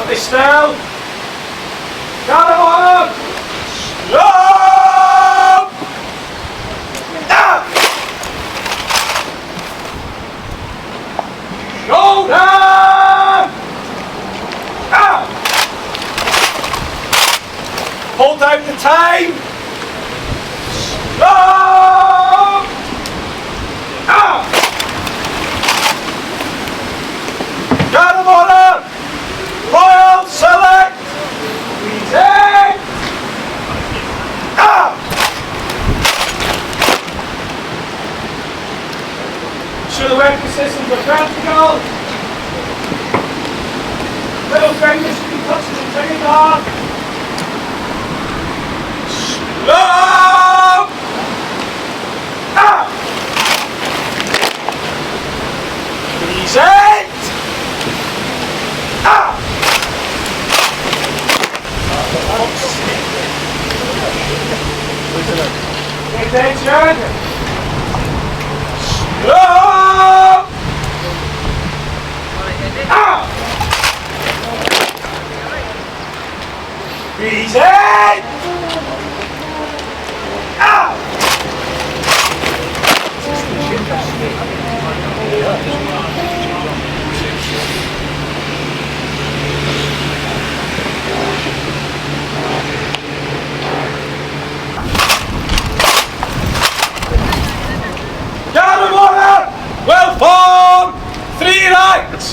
Perfectly still. Got him on him. Slow. Down. Shoulder. Out. Hold out the time. Slow. Out. Got him on him. Royal select. Easy. Out. Show the weapon systems are vertical. Little fingers should be touching the trigger. Slow. Out. Easy. Out. Attention. Slow. Out. Easy. Out. Got him on it. Well formed. 3 rights.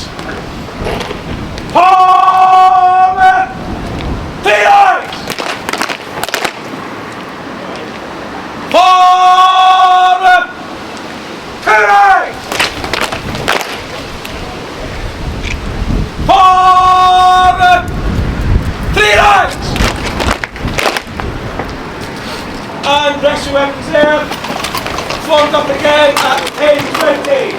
Forward. 3 rights. Forward. 2 rights. Forward. 3 rights. And dress your weapons there. Formed up again at 10:20.